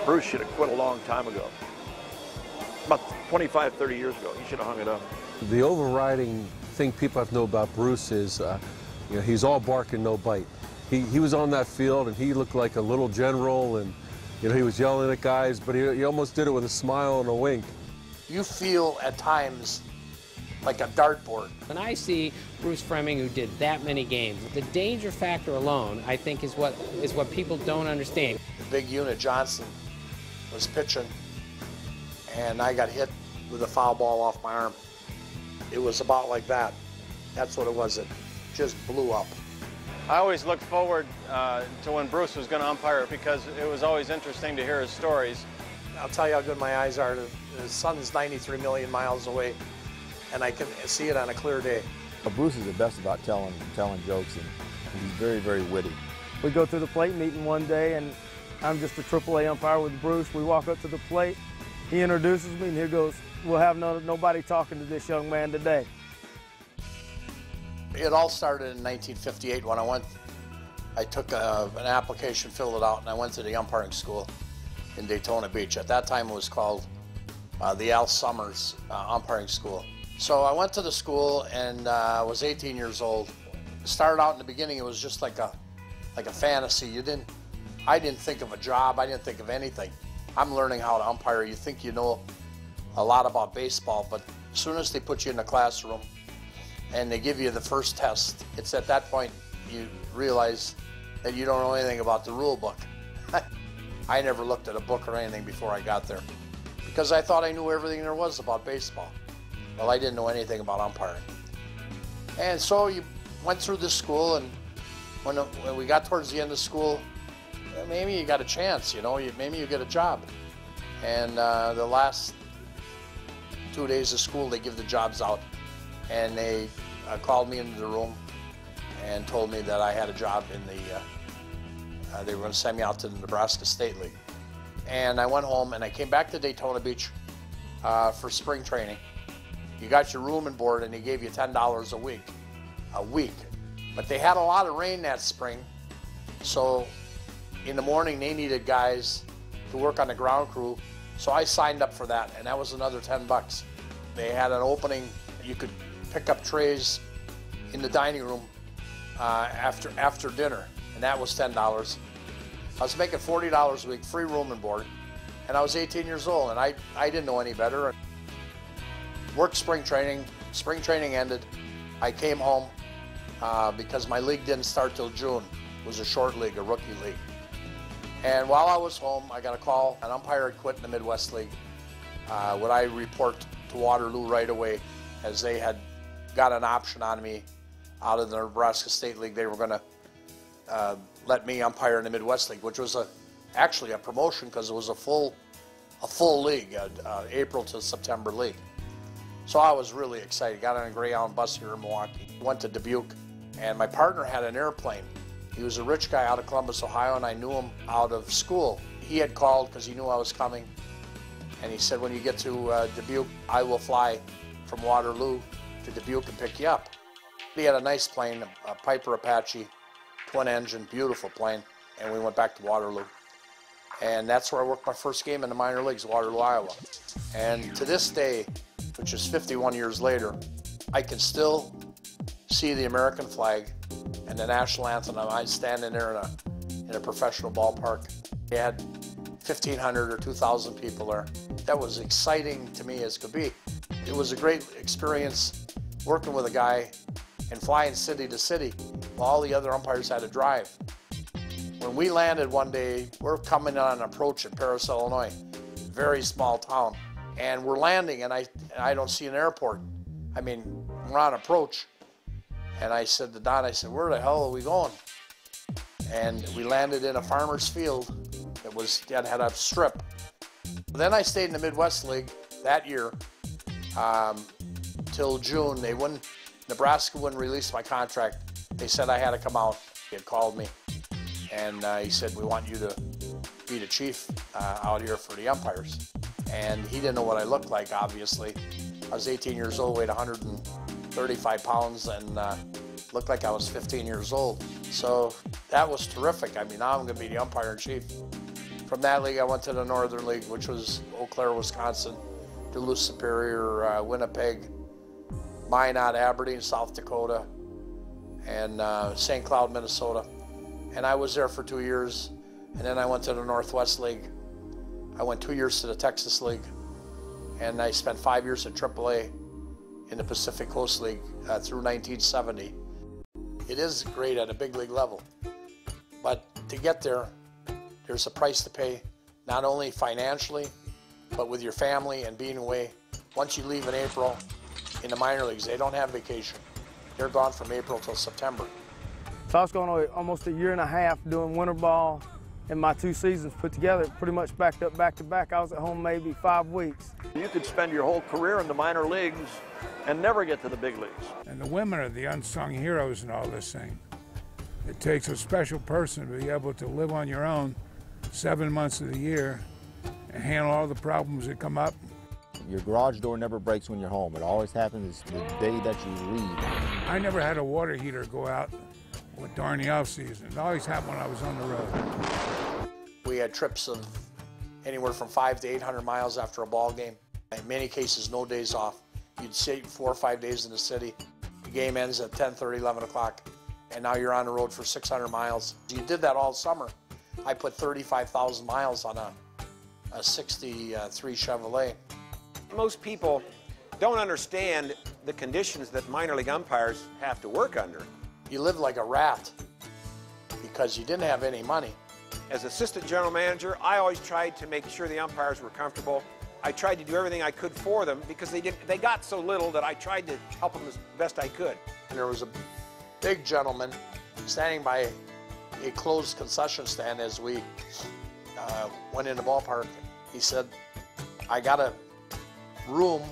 Bruce should have quit a long time ago. About 25, 30 years ago. He should have hung it up. The overriding thing people have to know about Bruce is, he's all bark and no bite. He was on that field and he looked like a little general, and he was yelling at guys, but he almost did it with a smile and a wink. You feel at times like a dartboard. When I see Bruce Fleming, who did that many games, the danger factor alone, I think, is what people don't understand. The big unit, Johnson, was pitching, and I got hit with a foul ball off my arm. It was about like that. That's what it was. It just blew up. I always looked forward to when Bruce was going to umpire because it was always interesting to hear his stories. I'll tell you how good my eyes are. The sun's 93 million miles away, and I can see it on a clear day. Well, Bruce is the best about telling jokes, and he's very, very witty. We go through the plate meeting one day, and I'm just a AAA umpire with Bruce. We walk up to the plate. He introduces me, and he goes, "We'll have nobody talking to this young man today." It all started in 1958 when I took an application, filled it out, and I went to the umpiring school in Daytona Beach. At that time, it was called the Al Summers Umpiring School. So I went to the school, and I was 18 years old. Started out in the beginning, it was just like a fantasy. I didn't think of a job. I didn't think of anything. I'm learning how to umpire. You think you know a lot about baseball, but as soon as they put you in the classroom and they give you the first test, it's at that point you realize that you don't know anything about the rule book. I never looked at a book or anything before I got there because I thought I knew everything there was about baseball. Well, I didn't know anything about umpiring. And so you went through this school, and when we got towards the end of school, maybe you got a chance, maybe you get a job. And the last 2 days of school, they give the jobs out, and they called me into the room and told me that I had a job in they were going to send me out to the Nebraska State League. And I went home, and I came back to Daytona Beach for spring training. You got your room and board, and they gave you $10 a week. But they had a lot of rain that spring, so in the morning they needed guys to work on the ground crew, so I signed up for that, and that was another $10. They had an opening. You could pick up trays in the dining room after dinner, and that was $10. I was making $40 a week, free room and board, and I was 18 years old, and I didn't know any better. Worked spring training. Spring training ended. I came home because my league didn't start till June. It was a short league, a rookie league. And while I was home, I got a call. An umpire had quit in the Midwest League. Would I report to Waterloo right away, as they had got an option on me out of the Nebraska State League. They were going to let me umpire in the Midwest League, which was actually a promotion because it was a full league, April to September league. So I was really excited. Got on a Greyhound bus here in Milwaukee. Went to Dubuque, and my partner had an airplane. He was a rich guy out of Columbus, Ohio, and I knew him out of school. He had called because he knew I was coming, and he said, when you get to Dubuque, I will fly from Waterloo to Dubuque and pick you up. He had a nice plane, a Piper Apache, twin engine, beautiful plane, and we went back to Waterloo. And that's where I worked my first game in the minor leagues, Waterloo, Iowa. And to this day, which is 51 years later, I can still see the American flag and the national anthem. I'm standing there in a professional ballpark. We had 1,500 or 2,000 people there. That was exciting to me as could be. It was a great experience working with a guy and flying city to city while all the other umpires had to drive. When we landed one day, we're coming on an approach in Paris, Illinois, very small town. And we're landing, and I don't see an airport. I mean, we're on approach. And I said to Don, where the hell are we going? And we landed in a farmer's field that had a strip. Then I stayed in the Midwest League that year till June. Nebraska wouldn't release my contract. They said I had to come out. He had called me, and he said, we want you to be the chief out here for the umpires. And he didn't know what I looked like, obviously. I was 18 years old, weighed 135 pounds, and looked like I was 15 years old. So that was terrific. I mean, now I'm going to be the umpire in chief. From that league, I went to the Northern League, which was Eau Claire, Wisconsin, Duluth Superior, Winnipeg, Minot, Aberdeen, South Dakota, and St. Cloud, Minnesota. And I was there for 2 years, and then I went to the Northwest League. I went 2 years to the Texas League, and I spent 5 years at AAA in the Pacific Coast League through 1970. It is great at a big league level, but to get there, there's a price to pay, not only financially, but with your family and being away. Once you leave in April, in the minor leagues, they don't have vacation. They're gone from April till September. So I was going almost a year and a half doing winter ball, and my 2 seasons put together pretty much backed up back to back. I was at home maybe 5 weeks. You could spend your whole career in the minor leagues and never get to the big leagues. And the women are the unsung heroes in all this thing. It takes a special person to be able to live on your own 7 months of the year and handle all the problems that come up. Your garage door never breaks when you're home. It always happens the day that you leave. I never had a water heater go out during the off season. It always happened when I was on the road. We had trips of anywhere from 500 to 800 miles after a ball game. In many cases, no days off. You'd sit 4 or 5 days in the city. The game ends at 10:30, 11 o'clock, and now you're on the road for 600 miles. You did that all summer. I put 35,000 miles on a 63 Chevrolet. Most people don't understand the conditions that minor league umpires have to work under. You lived like a rat because you didn't have any money. As assistant general manager, I always tried to make sure the umpires were comfortable. I tried to do everything I could for them because they got so little that I tried to help them as best I could. And there was a big gentleman standing by a closed concession stand as we went in the ballpark. He said, I got a room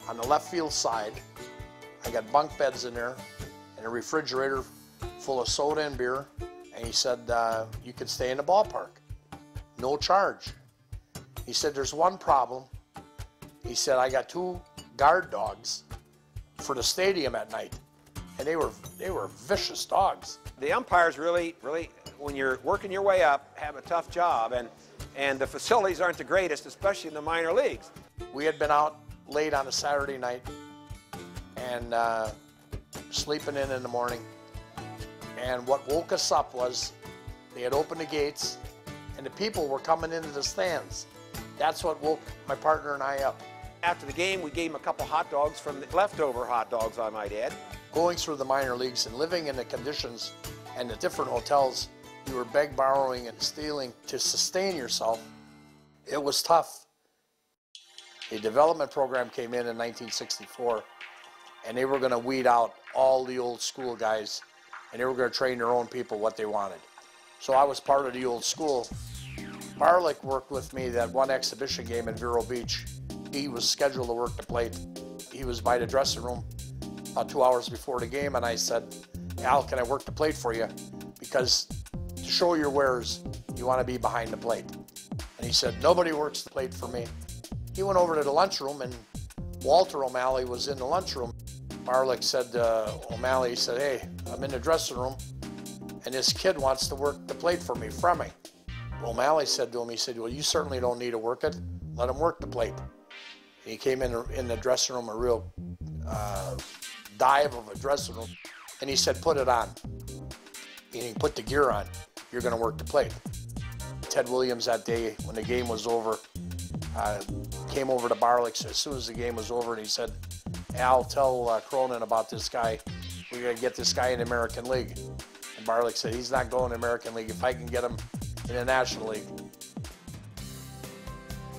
on the left field side. I got bunk beds in there and a refrigerator full of soda and beer. And he said, you can stay in the ballpark, no charge. He said, there's one problem. He said, I got 2 guard dogs for the stadium at night. And they were vicious dogs. The umpires really, when you're working your way up, have a tough job, and the facilities aren't the greatest, especially in the minor leagues. We had been out late on a Saturday night and sleeping in the morning. And what woke us up was they had opened the gates and the people were coming into the stands. That's what woke my partner and I up. After the game, we gave them a couple hot dogs from the leftover hot dogs, I might add. Going through the minor leagues and living in the conditions and the different hotels, you were borrowing and stealing to sustain yourself. It was tough. A development program came in 1964, and they were going to weed out all the old school guys, and they were going to train their own people what they wanted. So I was part of the old school. Barlick worked with me that one exhibition game in Vero Beach. He was scheduled to work the plate. He was by the dressing room about 2 hours before the game, and I said, Al, can I work the plate for you? Because to show your wares, you want to be behind the plate. And he said, nobody works the plate for me. He went over to the lunchroom, and Walter O'Malley was in the lunchroom. Barlick said to O'Malley, he said, hey, I'm in the dressing room, and this kid wants to work the plate for me, Fremming. O'Malley said to him, he said, well, you certainly don't need to work it. Let him work the plate. And he came in the dressing room, a real dive of a dressing room, and he said, put it on. And he put the gear on. You're going to work the plate. Ted Williams that day, when the game was over, came over to Barlick as soon as the game was over, and he said, Al, tell Cronin about this guy. We're going to get this guy in the American League. And Barlick said, he's not going to the American League if I can get him in the National League.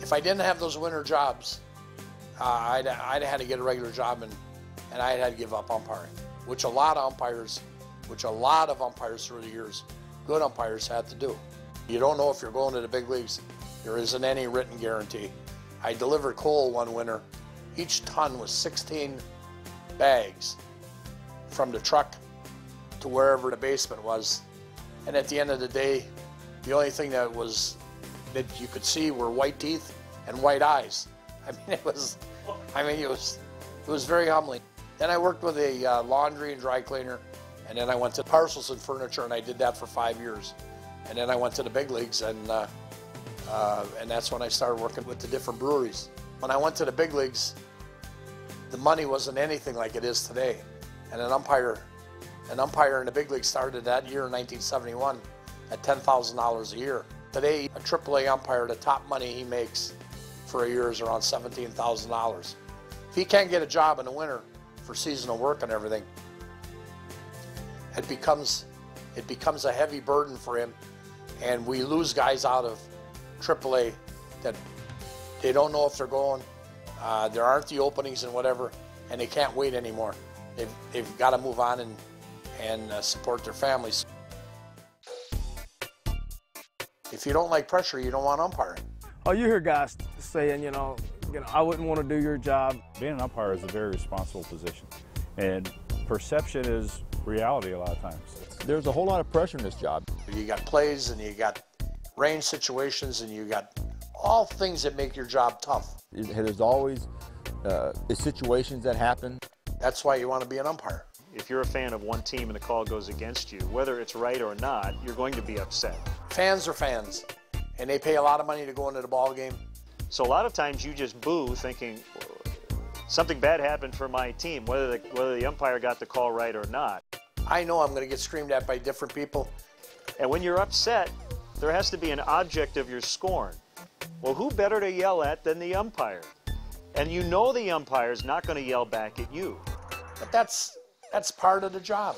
If I didn't have those winter jobs, I'd had to get a regular job, and I'd had to give up umpiring, which a lot of umpires through the years, good umpires, had to do. You don't know if you're going to the big leagues. There isn't any written guarantee. I delivered coal one winter. Each ton was 16 bags from the truck to wherever the basement was. And at the end of the day, the only thing that you could see were white teeth and white eyes. It was very humbling. Then I worked with a laundry and dry cleaner, and then I went to Parcels and Furniture, and I did that for 5 years. And then I went to the big leagues, and And that's when I started working with the different breweries. When I went to the big leagues, the money wasn't anything like it is today. And an umpire in the big league started that year in 1971 at $10,000 a year. Today, a AAA umpire, the top money he makes for a year is around $17,000. If he can't get a job in the winter for seasonal work and everything, it becomes a heavy burden for him, and we lose guys out of AAA that they don't know if they're going. There aren't the openings and whatever, and they can't wait anymore. They've got to move on and support their families. If you don't like pressure, you don't want umpiring. Oh, you hear guys saying, you know, I wouldn't want to do your job. Being an umpire is a very responsible position, and perception is reality a lot of times. There's a whole lot of pressure in this job. You got plays, and you got range situations, and you got all things that make your job tough. There's always situations that happen. That's why you want to be an umpire. If you're a fan of one team and the call goes against you, whether it's right or not, you're going to be upset. Fans are fans, and they pay a lot of money to go into the ball game. So a lot of times you just boo thinking something bad happened for my team, whether the umpire got the call right or not. I know I'm going to get screamed at by different people. And when you're upset, there has to be an object of your scorn. Well, who better to yell at than the umpire? And you know the umpire's not going to yell back at you. But that's part of the job.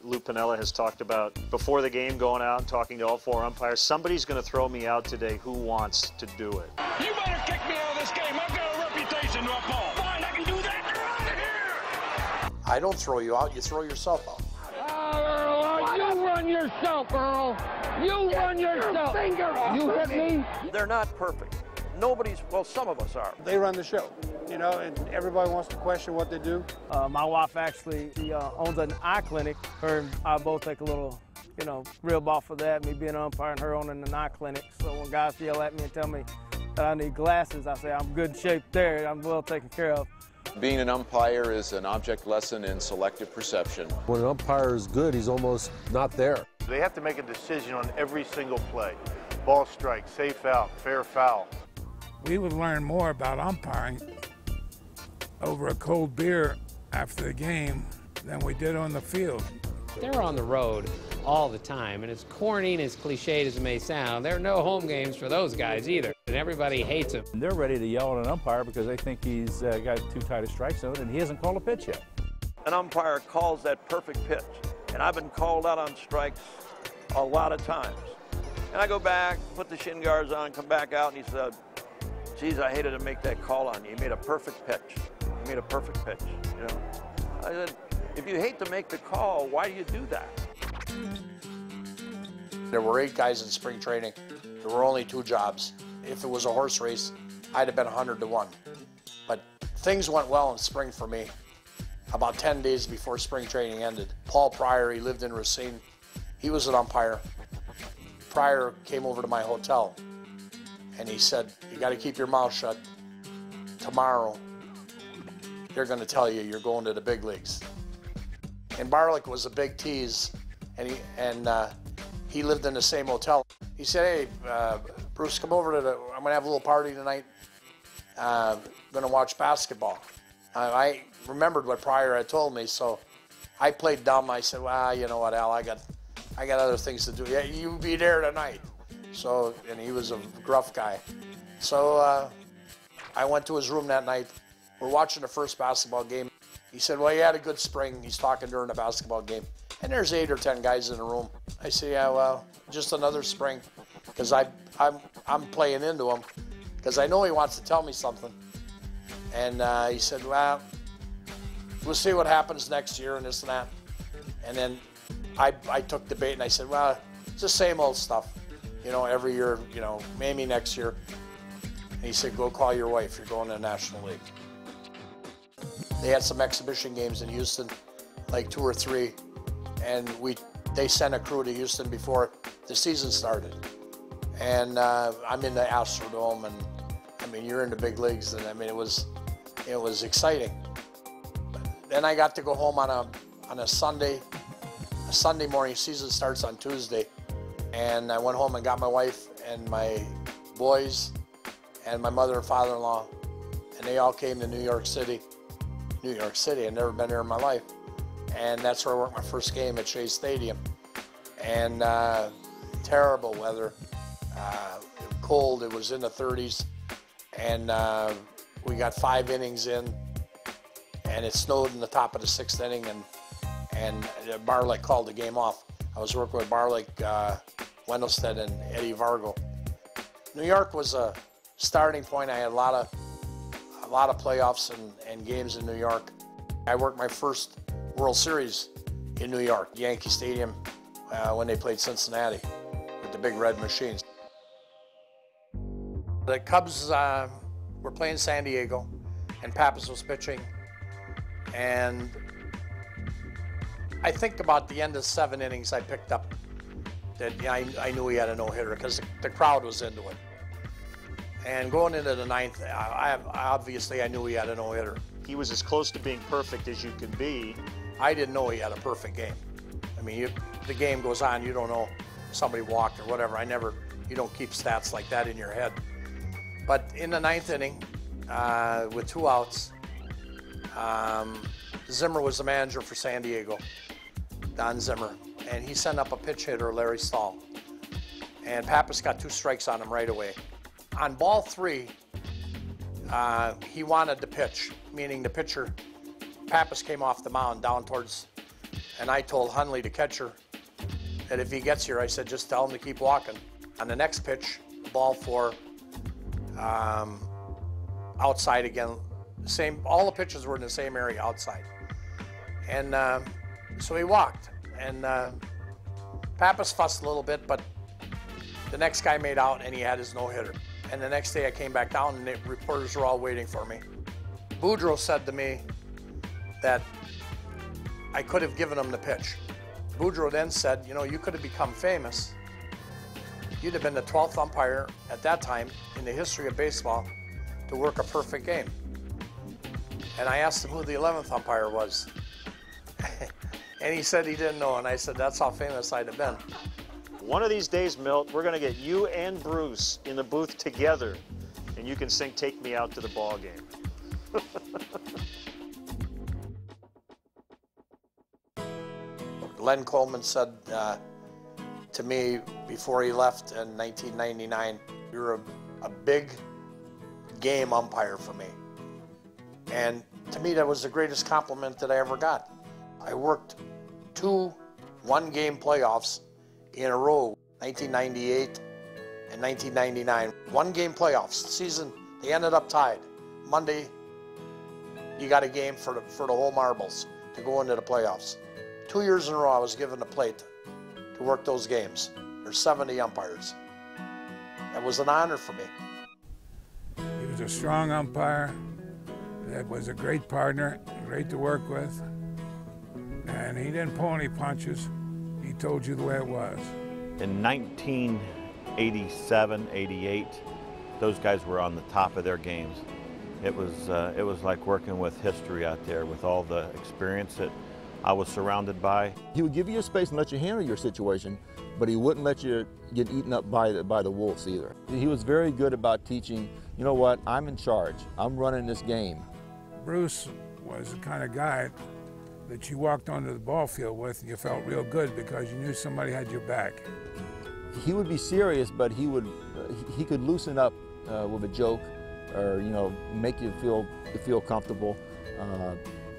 Lou Piniella has talked about before the game going out and talking to all four umpires. Somebody's going to throw me out today. Who wants to do it? You better kick me out of this game. I've got a reputation to uphold. Fine, I can do that. Get out of here. I don't throw you out. You throw yourself out. Earl, you run yourself, Earl. You run yourself. You hit me. They're not perfect. Well, some of us are. They run the show, you know, and everybody wants to question what they do. My wife actually owns an eye clinic. Her and I both take a little, rib off of that, me being an umpire and her owning an eye clinic. So when guys yell at me and tell me that I need glasses, I say I'm good shape there. I'm well taken care of. Being an umpire is an object lesson in selective perception. When an umpire is good, he's almost not there. They have to make a decision on every single play. Ball strike, safe out, fair foul. We would learn more about umpiring over a cold beer after the game than we did on the field. They're on the road all the time, and as corny and as cliched as it may sound, there are no home games for those guys either, and everybody hates them. And they're ready to yell at an umpire because they think he's got too tight a strike zone and he hasn't called a pitch yet. An umpire calls that perfect pitch, and I've been called out on strikes a lot of times. And I go back, put the shin guards on, come back out, and he said, geez, I hated to make that call on you. You made a perfect pitch. You made a perfect pitch, I said, if you hate to make the call, why do you do that? There were 8 guys in spring training. There were only 2 jobs. If it was a horse race, I'd have been 100-1. But things went well in spring for me. About 10 days before spring training ended, Paul Pryor, he lived in Racine. He was an umpire. Pryor came over to my hotel, and he said, you got to keep your mouth shut. Tomorrow, they're going to tell you you're going to the big leagues. And Barlick was a big tease, and he lived in the same hotel. He said, hey, Bruce, come over to I'm going to have a little party tonight. I'm going to watch basketball. I remembered what Pryor had told me, so I played dumb. I said, well, you know what, Al, I got other things to do. Yeah, you be there tonight. So, and he was a gruff guy. So I went to his room that night. We're watching the first basketball game. He said, well, you had a good spring. He's talking during the basketball game. And there's 8 or 10 guys in the room. I say, yeah, well, just another spring. Because I'm playing into him. Because I know he wants to tell me something. And he said, well, we'll see what happens next year and this and that. And then I took the bait and I said, well, it's the same old stuff. Every year, maybe next year. And he said, go call your wife. You're going to the National League. They had some exhibition games in Houston, like 2 or 3. And they sent a crew to Houston before the season started. And I'm in the Astrodome, and you're in the big leagues, and it was exciting. Then I got to go home on a Sunday. A Sunday morning, season starts on Tuesday. And I went home and got my wife, and my boys and my mother and father-in-law, and they all came to New York City. I'd never been there in my life. And that's where I worked my first game at Shea Stadium. And terrible weather, cold, it was in the 30s. And we got 5 innings in, and it snowed in the top of the 6th inning, and Barlick called the game off. I was working with Barlick, Wendelstedt, and Eddie Vargo. New York was a starting point. I had a lot of playoffs and games in New York. I worked my first World Series in New York, Yankee Stadium, when they played Cincinnati with the big red machines. The Cubs were playing San Diego, and Pappas was pitching, and I think about the end of 7 innings, I picked up that I knew he had a no-hitter because the crowd was into it. And going into the 9th, obviously I knew he had a no-hitter. He was as close to being perfect as you can be. I didn't know he had a perfect game. I mean, the game goes on, you don't know if somebody walked or whatever. You don't keep stats like that in your head. But in the 9th inning, with 2 outs, Zimmer was the manager for San Diego, Don Zimmer, and he sent up a pitch hitter, Larry Stahl. And Pappas got 2 strikes on him right away. On ball 3, he wanted to pitch, meaning the pitcher, Pappas came off the mound down towards, and I told Hundley, the catcher, that if he gets here, I said, just tell him to keep walking. On the next pitch, ball 4, outside again, all the pitches were in the same area outside. And so he walked, and Pappas fussed a little bit, but the next guy made out and he had his no-hitter. And the next day I came back down and the reporters were all waiting for me. Boudreau said to me that I could have given him the pitch. Boudreau then said, you know, you could have become famous. You'd have been the 12th umpire at that time in the history of baseball to work a perfect game. And I asked him who the 11th umpire was. And he said he didn't know, and I said, that's how famous I'd have been. One of these days, Milt, we're going to get you and Bruce in the booth together, and you can sing Take Me Out to the Ball Game. Len Coleman said to me before he left in 1999, you're a big game umpire for me. And to me, that was the greatest compliment that I ever got. I worked 2 one-game playoffs in a row, 1998 and 1999. 1-game playoffs. Season, they ended up tied. Monday, you got a game for the whole marbles to go into the playoffs. 2 years in a row, I was given a plate to work those games. There's 70 umpires. It was an honor for me. He was a strong umpire. That was a great partner, great to work with. And he didn't pull any punches. He told you the way it was. In 1987, 88, those guys were on the top of their games. It was like working with history out there with all the experience that I was surrounded by. He would give you your space and let you handle your situation, but he wouldn't let you get eaten up by the wolves either. He was very good about teaching, you know what, I'm in charge. I'm running this game. Bruce was the kind of guy that you walked onto the ball field with and you felt real good because you knew somebody had your back. He would be serious, but he could loosen up with a joke, or you know, make you feel comfortable.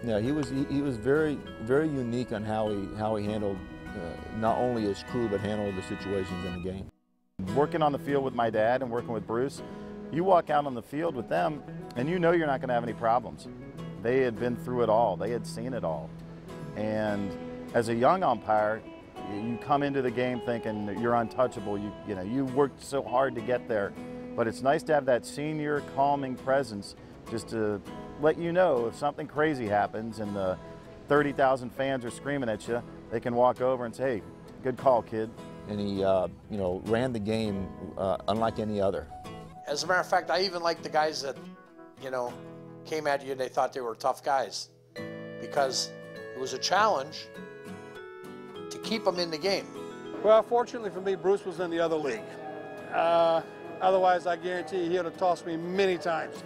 Yeah, he was very unique on how he handled not only his crew but handled the situations in the game. Working on the field with my dad and working with Bruce, you walk out on the field with them and you know you're not going to have any problems. They had been through it all. They had seen it all. And as a young umpire, you come into the game thinking that you're untouchable. You know, you worked so hard to get there. But it's nice to have that senior calming presence just to let you know if something crazy happens and the 30,000 fans are screaming at you, they can walk over and say, hey, good call, kid. And he, you know, ran the game unlike any other. As a matter of fact, I even liked the guys that, you know, came at you and they thought they were tough guys, because it was a challenge to keep them in the game. Well, fortunately for me, Bruce was in the other league. Otherwise, I guarantee he'd have tossed me many times.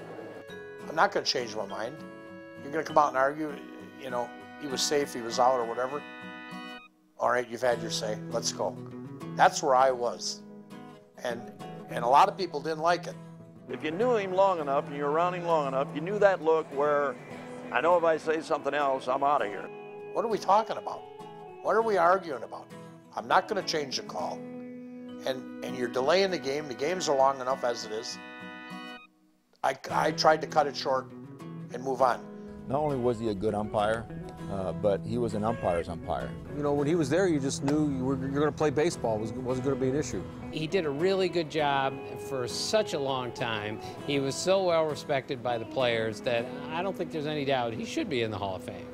I'm not going to change my mind. You're going to come out and argue, you know, he was safe, he was out or whatever. All right, you've had your say, let's go. That's where I was. And a lot of people didn't like it. If you knew him long enough and you were around him long enough, you knew that look where, I know if I say something else, I'm out of here. What are we talking about? What are we arguing about? I'm not going to change the call. And you're delaying the game. The games are long enough as it is. I tried to cut it short and move on. Not only was he a good umpire, but he was an umpire's umpire. You know, when he was there, you just knew you're going to play baseball. It wasn't going to be an issue. He did a really good job for such a long time. He was so well respected by the players that I don't think there's any doubt he should be in the Hall of Fame.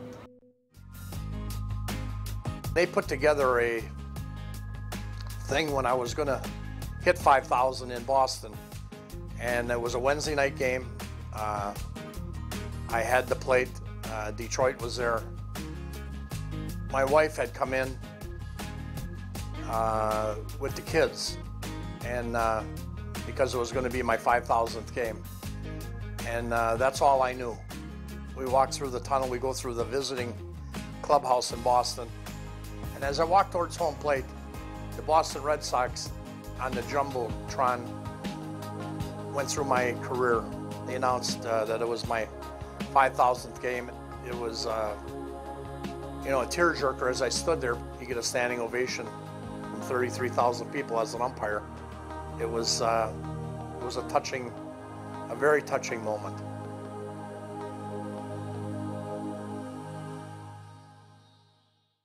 They put together a thing when I was going to hit 5,000 in Boston, and it was a Wednesday night game. I had the plate. Detroit was there. My wife had come in with the kids, and because it was going to be my 5,000th game, and that's all I knew. We walked through the tunnel. We go through the visiting clubhouse in Boston, and as I walked towards home plate, the Boston Red Sox on the Jumbotron went through my career. They announced that it was my 5,000th game. It was, you know, a tearjerker. As I stood there, you get a standing ovation from 33,000 people as an umpire. It was a very touching moment.